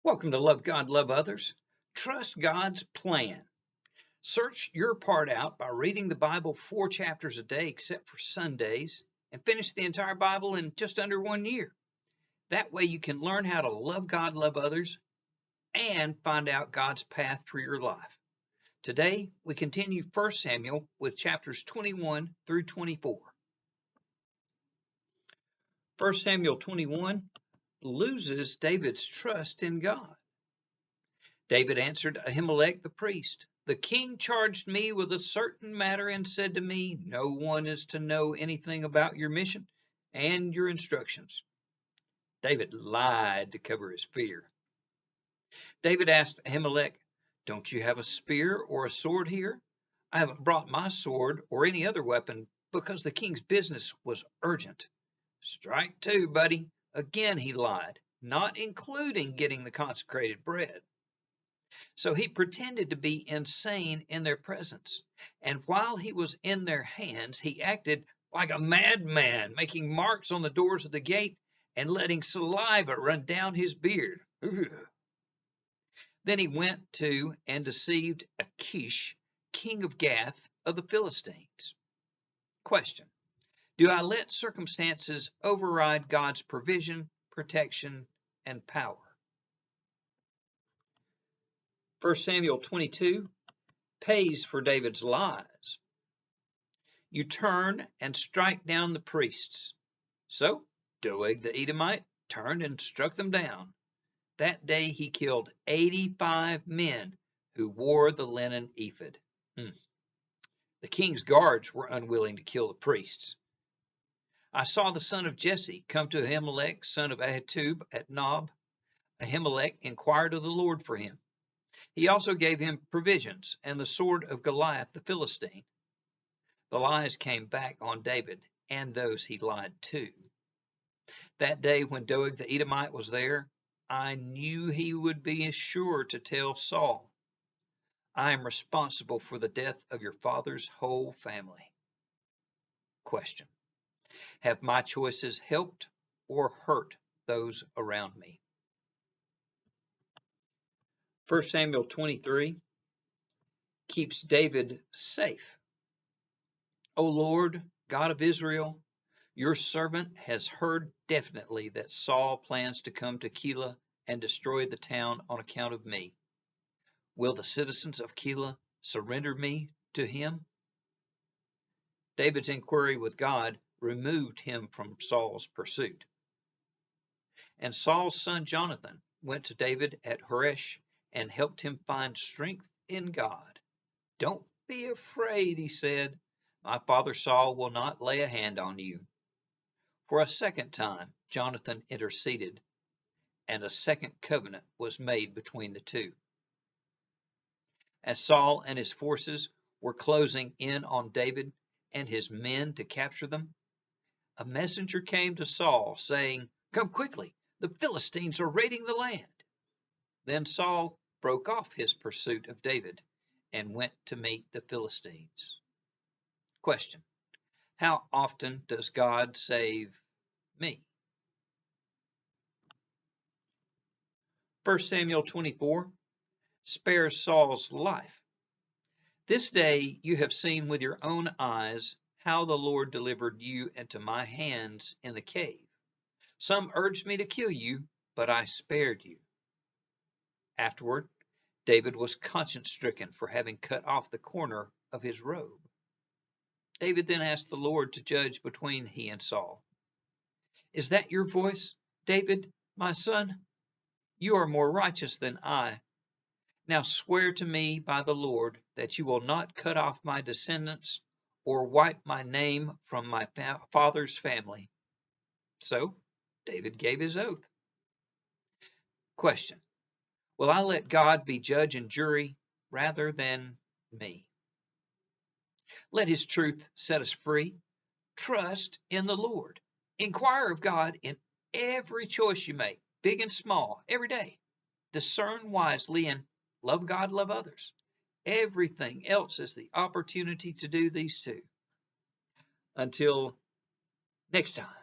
Welcome to Love God, Love Others. Trust God's plan. Search your part out by reading the Bible 4 chapters a day, except for Sundays, and finish the entire Bible in just under 1 year. That way you can learn how to love God, love others, and find out God's path for your life. Today, we continue 1 Samuel with chapters 21 through 24. 1 Samuel 21 loses David's trust in God. David answered Ahimelech the priest, "The king charged me with a certain matter and said to me, 'No one is to know anything about your mission and your instructions.'" David lied to cover his fear. David asked Ahimelech, "Don't you have a spear or a sword here?" "I haven't brought my sword or any other weapon because the king's business was urgent." "Strike two, buddy." Again he lied, not including getting the consecrated bread. So he pretended to be insane in their presence, and while he was in their hands, he acted like a madman, making marks on the doors of the gate and letting saliva run down his beard. Then he went to and deceived Achish, king of Gath of the Philistines. Question: do I let circumstances override God's provision, protection, and power? 1 Samuel 22 pays for David's lies. You turn and strike down the priests. So Doeg the Edomite turned and struck them down. That day he killed 85 men who wore the linen ephod. The king's guards were unwilling to kill the priests. I saw the son of Jesse come to Ahimelech, son of Ahitub, at Nob. Ahimelech inquired of the Lord for him. He also gave him provisions and the sword of Goliath the Philistine. The lies came back on David and those he lied to. That day when Doeg the Edomite was there, I knew he would be sure to tell Saul, "I am responsible for the death of your father's whole family." Question: have my choices helped or hurt those around me? 1 Samuel 23 keeps David safe. O Lord, God of Israel, your servant has heard definitely that Saul plans to come to Keilah and destroy the town on account of me. Will the citizens of Keilah surrender me to him? David's inquiry with God removed him from Saul's pursuit. And Saul's son Jonathan went to David at Horesh and helped him find strength in God. "Don't be afraid," he said. "My father Saul will not lay a hand on you." For a second time, Jonathan interceded, and a second covenant was made between the two. As Saul and his forces were closing in on David and his men to capture them, a messenger came to Saul saying, "Come quickly, the Philistines are raiding the land." Then Saul broke off his pursuit of David and went to meet the Philistines. Question: how often does God save me? 1 Samuel 24 spares Saul's life. This day you have seen with your own eyes how the Lord delivered you into my hands in the cave. Some urged me to kill you, but I spared you. Afterward, David was conscience-stricken for having cut off the corner of his robe. David then asked the Lord to judge between he and Saul. "Is that your voice, David, my son? You are more righteous than I. Now swear to me by the Lord that you will not cut off my descendants or wipe my name from my father's family." So David gave his oath. Question: will I let God be judge and jury rather than me? Let his truth set us free. Trust in the Lord. Inquire of God in every choice you make, big and small, every day. Discern wisely and love God, love others. Everything else is the opportunity to do these two. Until next time.